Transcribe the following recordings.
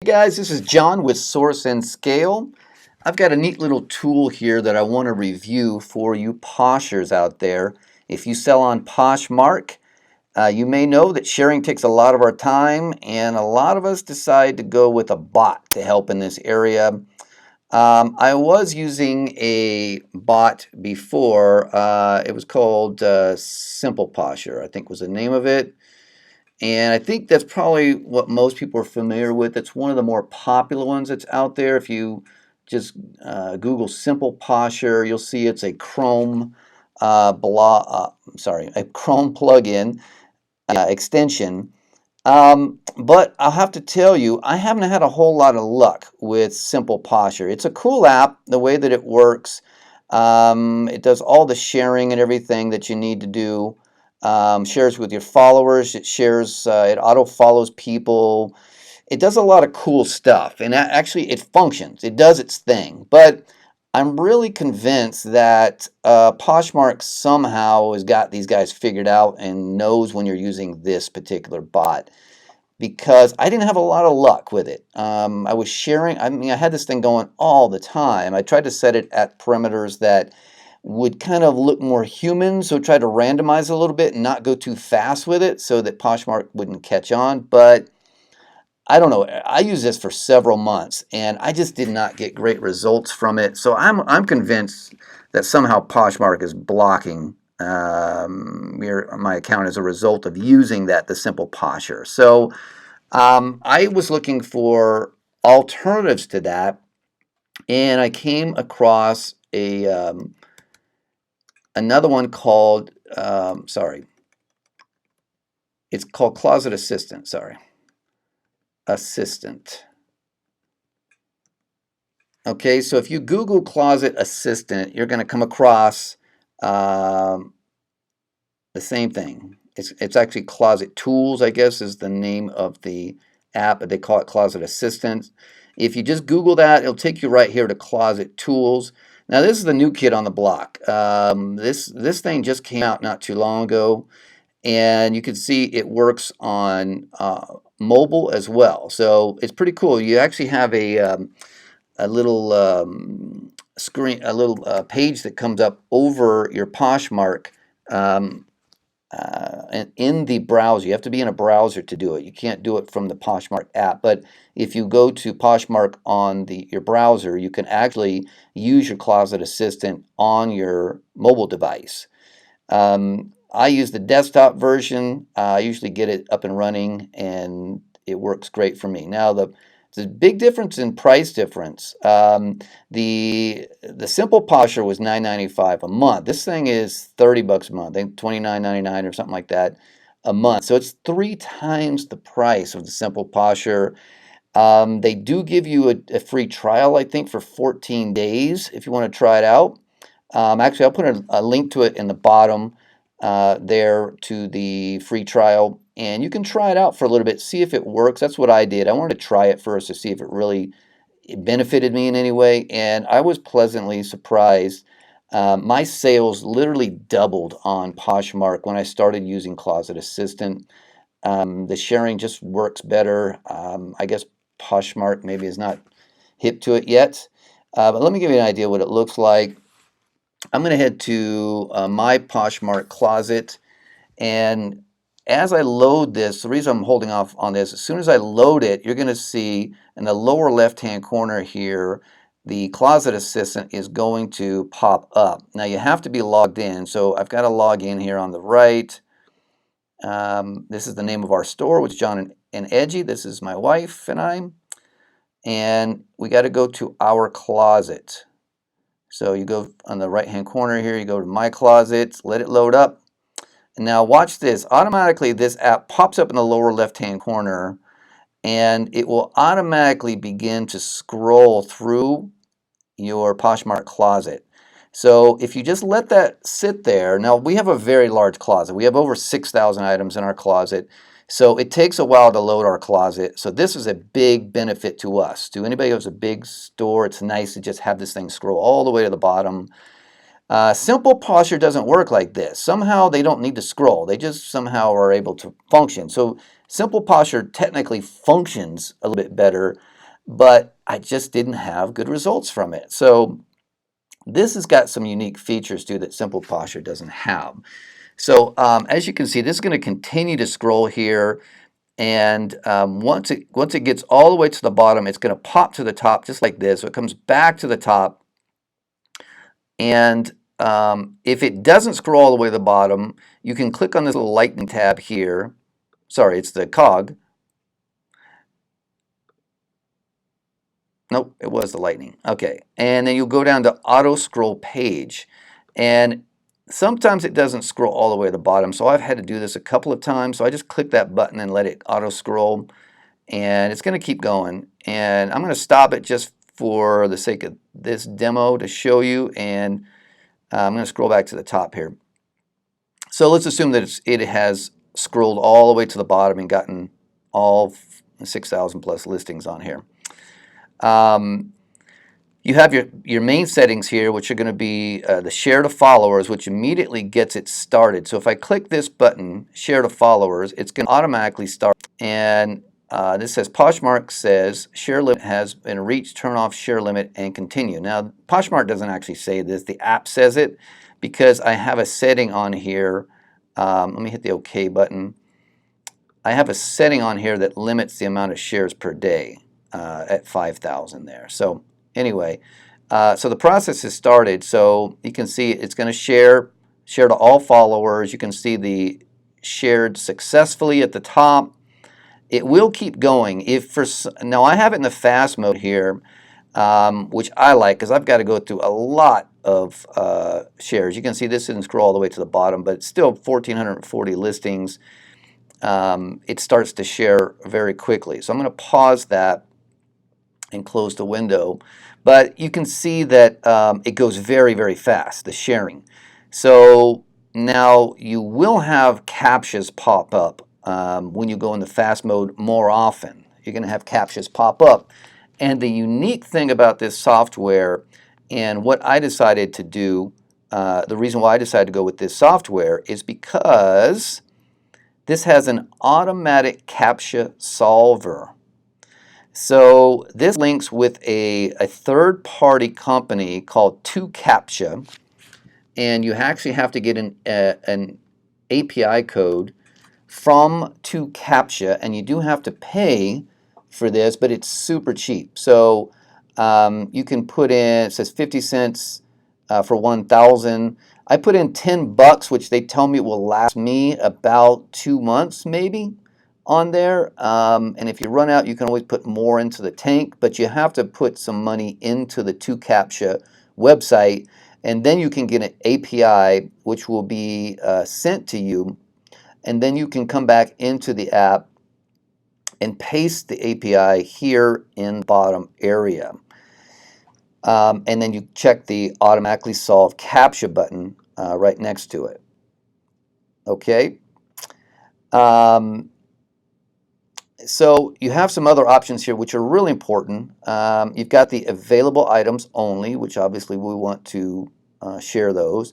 guys, this is John with Source and Scale. I've got a neat little tool here that I want to review for you Poshers out there. If you sell on Poshmark, you may know that sharing takes a lot of our time, and a lot of us decide to go with a bot to help in this area. I was using a bot before. It was called Simple Posher, I think was the name of it. And I think that's probably what most people are familiar with. It's one of the more popular ones that's out there. If you just Google Simple Posher, you'll see it's a Chrome a Chrome plugin extension. But I'll have to tell you, I haven't had a whole lot of luck with Simple Posher. It's a cool app, the way that it works. It does all the sharing and everything that you need to do. Shares with your followers. It shares. It auto follows people. It does a lot of cool stuff, and actually, it functions. It does its thing. But I'm really convinced that Poshmark somehow has got these guys figured out and knows when you're using this particular bot. Because I didn't have a lot of luck with it. I was sharing. I mean, I had this thing going all the time. I tried to set it at parameters that would kind of look more human, so try to randomize a little bit and not go too fast with it so that Poshmark wouldn't catch on. But I don't know. I used this for several months and I just did not get great results from it. So I'm convinced that somehow Poshmark is blocking my account as a result of using the Simple Posher. So I was looking for alternatives to that, and I came across another one called, it's called Closet Assistant, Assistant. Okay, so if you Google Closet Assistant, you're going to come across the same thing. It's actually Closet Tools, I guess, is the name of the app, but they call it Closet Assistant. If you just Google that, it'll take you right here to Closet Tools. Now, this is the new kid on the block. This thing just came out not too long ago, and you can see it works on mobile as well. So it's pretty cool. You actually have a little screen, a little page that comes up over your Poshmark in the browser. You have to be in a browser to do it. You can't do it from the Poshmark app. But if you go to Poshmark on your browser, you can actually use your Closet Assistant on your mobile device. I use the desktop version. I usually get it up and running, and it works great for me. Now, there's a big difference in price difference. The Simple Posher was $9.95 a month. This thing is $30 a month. I think $29.99 or something like that a month. So it's 3 times the price of the Simple Posher. They do give you a free trial, I think, for 14 days if you want to try it out. Actually, I'll put a link to it in the bottom there to the free trial, and you can try it out for a little bit, see if it works. That's what I did. I wanted to try it first to see if it benefited me in any way, and I was pleasantly surprised. My sales literally doubled on Poshmark when I started using Closet Assistant. The sharing just works better. I guess Poshmark maybe is not hip to it yet, but let me give you an idea what it looks like. I'm going to head to my Poshmark closet, and as I load this, the reason I'm holding off on this, as soon as I load it, you're going to see in the lower left-hand corner here, the Closet Assistant is going to pop up. Now, you have to be logged in, so I've got to log in here on the right. This is the name of our store, which is John and Edgy. This is my wife and I, and we got to go to our closet. So you go on the right-hand corner here, you go to My Closet, let it load up. And now watch this. Automatically, this app pops up in the lower left-hand corner, and it will automatically begin to scroll through your Poshmark closet. So if you just let that sit there, now we have a very large closet. We have over 6,000 items in our closet. So it takes a while to load our closet. So this is a big benefit to us. To anybody who has a big store, it's nice to just have this thing scroll all the way to the bottom. Simple Posher doesn't work like this. Somehow they don't need to scroll. They just somehow are able to function. So Simple Posher technically functions a little bit better. but I just didn't have good results from it. So this has got some unique features too that Simple Posture doesn't have. So as you can see, this is going to continue to scroll here, and once it gets all the way to the bottom, it's going to pop to the top just like this. So it comes back to the top, and if it doesn't scroll all the way to the bottom, you can click on this little lightning tab here. Sorry, it's the cog. Nope, it was the lightning. Okay, and then you'll go down to auto scroll page, and sometimes it doesn't scroll all the way to the bottom, so I've had to do this a couple of times. So I just click that button and let it auto scroll, and it's going to keep going. And I'm going to stop it just for the sake of this demo to show you, and I'm going to scroll back to the top here. So let's assume that it has scrolled all the way to the bottom and gotten all 6,000 plus listings on here. You have your main settings here, which are going to be the share to followers, which immediately gets it started. So if I click this button, share to followers, it's going to automatically start. And this says Poshmark says share limit has been reached, turn off share limit and continue. Now Poshmark doesn't actually say this, the app says it, because I have a setting on here. Let me hit the OK button. I have a setting on here that limits the amount of shares per day at 5,000 there. So anyway, so the process has started. So you can see it's going to share to all followers. You can see the shared successfully at the top. It will keep going. Now I have it in the fast mode here, which I like because I've got to go through a lot of shares. You can see this didn't scroll all the way to the bottom, but it's still 1,440 listings. It starts to share very quickly. So I'm going to pause that and close the window. But you can see that it goes very, very fast, the sharing. So now you will have CAPTCHAs pop up when you go into fast mode more often. You're going to have CAPTCHAs pop up. And the unique thing about this software and what I decided to do, the reason why I decided to go with this software is because this has an automatic CAPTCHA solver. So this links with a third-party company called CAPTCHA, and you actually have to get an API code from CAPTCHA, and you do have to pay for this, but it's super cheap. So you can put in, it says 50 cents for 1,000. I put in 10 bucks, which they tell me will last me about 2 months maybe on there. And if you run out, you can always put more into the tank, but you have to put some money into the CAPTCHA website, and then you can get an API which will be sent to you, and then you can come back into the app and paste the API here in the bottom area. And then you check the automatically solve CAPTCHA button right next to it. Okay. So you have some other options here which are really important. You've got the available items only, which obviously we want to share those.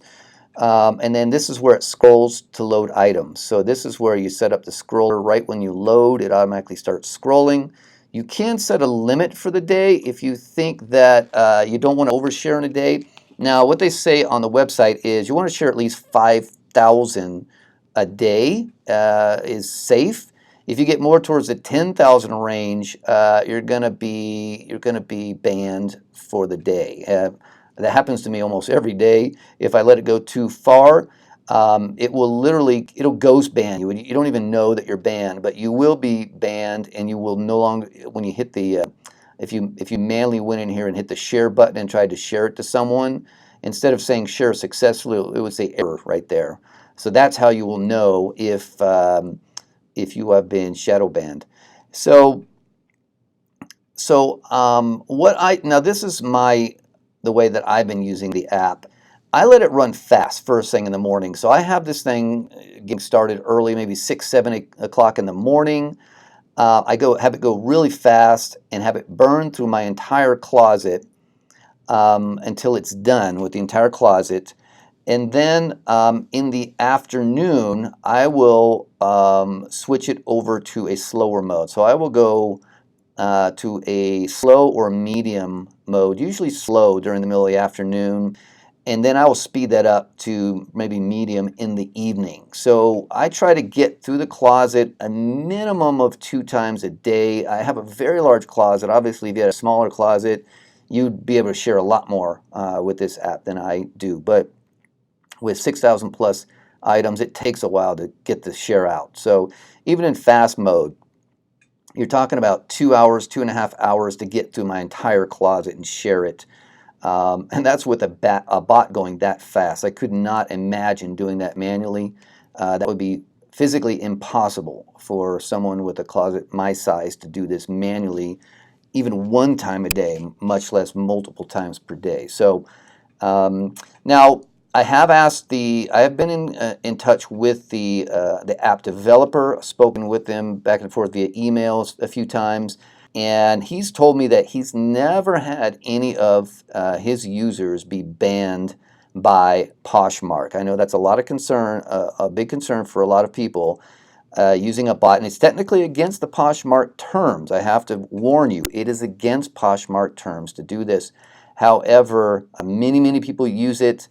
And then this is where it scrolls to load items. So this is where you set up the scroller. Right when you load, it automatically starts scrolling. You can set a limit for the day if you think that you don't want to overshare in a day. Now, what they say on the website is you want to share at least 5,000 a day is safe. If you get more towards the 10,000 range, you're gonna be banned for the day. That happens to me almost every day. If I let it go too far, it'll ghost ban you. You don't even know that you're banned, but you will be banned, and you will no longer, when you hit the, if you manually went in here and hit the share button and tried to share it to someone, instead of saying share successfully, it would say error right there. So that's how you will know if you have been shadow banned. So now this is the way that I've been using the app. I let it run fast first thing in the morning. So I have this thing getting started early, maybe 6, 7 o'clock in the morning. I have it go really fast and have it burn through my entire closet until it's done with the entire closet. And then in the afternoon, I will switch it over to a slower mode. So I will go to a slow or medium mode, usually slow during the middle of the afternoon, and then I will speed that up to maybe medium in the evening. So I try to get through the closet a minimum of 2 times a day. I have a very large closet. Obviously, if you had a smaller closet, you'd be able to share a lot more with this app than I do. But with 6,000 plus items, it takes a while to get the share out. So even in fast mode, you're talking about 2 hours, 2.5 hours to get through my entire closet and share it. And that's with a bot going that fast. I could not imagine doing that manually. That would be physically impossible for someone with a closet my size to do this manually, even 1 time a day, much less multiple times per day. So now I have been in touch with the app developer, spoken with them back and forth via emails a few times, and he's told me that he's never had any of his users be banned by Poshmark. I know that's a lot of concern, a big concern for a lot of people using a bot, and it's technically against the Poshmark terms. I have to warn you, it is against Poshmark terms to do this. However, many people use it.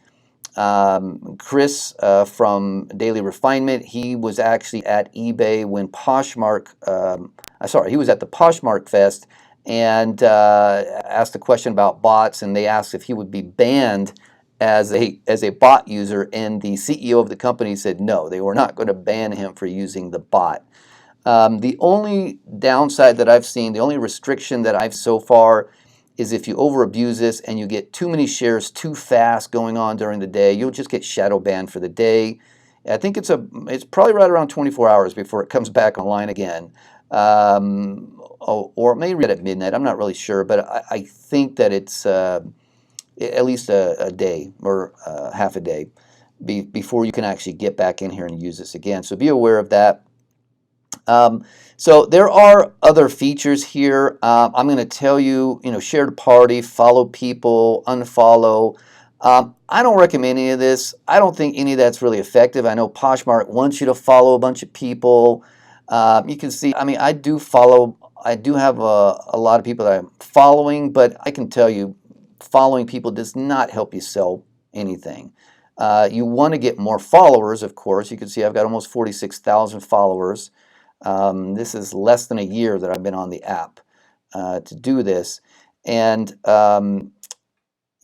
Chris from Daily Refinement, he was actually at eBay when Poshmark, he was at the Poshmark Fest and asked a question about bots, and they asked if he would be banned as a bot user, and the CEO of the company said no, they were not going to ban him for using the bot. The only downside that I've seen, the only restriction that I've so far is if you over abuse this and you get too many shares too fast going on during the day, you'll just get shadow banned for the day. I think it's probably right around 24 hours before it comes back online again. Or it may read at midnight. I'm not really sure, but I think that it's at least a day or half a day before you can actually get back in here and use this again. So be aware of that. So there are other features here. I'm going to tell you, share to party, follow people, unfollow. I don't recommend any of this. I don't think any of that's really effective. I know Poshmark wants you to follow a bunch of people. You can see, I do have a lot of people that I'm following, but I can tell you, following people does not help you sell anything. You want to get more followers, of course. You can see I've got almost 46,000 followers. This is less than a year that I've been on the app to do this, and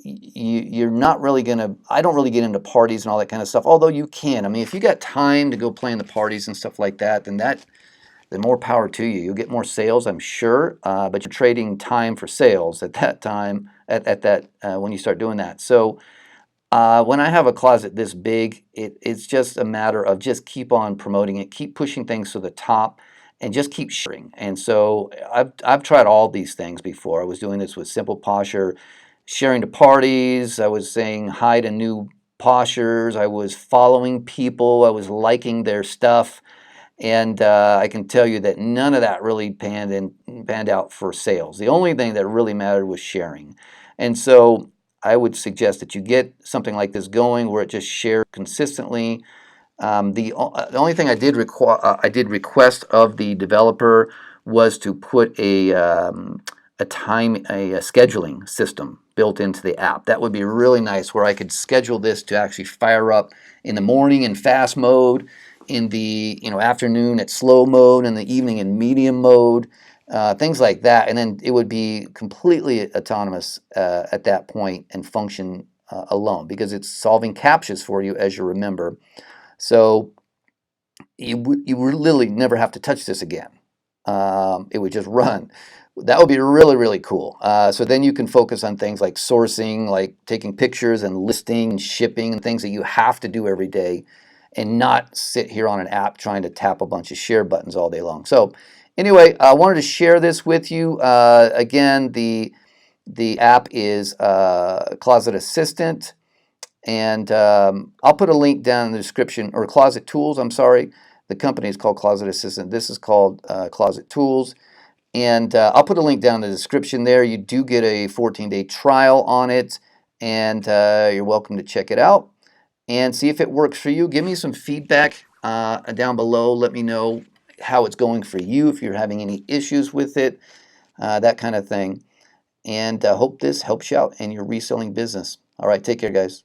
you're not really gonna. I don't really get into parties and all that kind of stuff. Although you can. If you got time to go play in the parties and stuff like that, then more power to you. You'll get more sales, I'm sure. But you're trading time for sales at that time. When you start doing that. So. When I have a closet this big, it's just a matter of just keep on promoting it, keep pushing things to the top, and just keep sharing. And so I've tried all these things before. I was doing this with Simple Posher, sharing to parties. I was saying hi to new poshers. I was following people. I was liking their stuff. And I can tell you that none of that really panned out for sales. The only thing that really mattered was sharing. And so I would suggest that you get something like this going where it just shares consistently. The only thing I did request of the developer was to put a scheduling system built into the app. That would be really nice, where I could schedule this to actually fire up in the morning in fast mode, in the afternoon at slow mode, in the evening in medium mode. Things like that, and then it would be completely autonomous at that point and function alone, because it's solving CAPTCHAs for you, as you remember. So you would literally never have to touch this again. It would just run. That would be really cool. So then you can focus on things like sourcing, like taking pictures and listing and shipping and things that you have to do every day, and not sit here on an app trying to tap a bunch of share buttons all day long. So anyway, I wanted to share this with you. Again, the app is Closet Assistant, and I'll put a link down in the description, or Closet Tools, I'm sorry. The company is called Closet Assistant. This is called Closet Tools. And I'll put a link down in the description there. You do get a 14-day trial on it, and you're welcome to check it out and see if it works for you. Give me some feedback down below. Let me know how it's going for you, if you're having any issues with it. that kind of thing. And hope this helps you out in your reselling business. All right, take care, guys.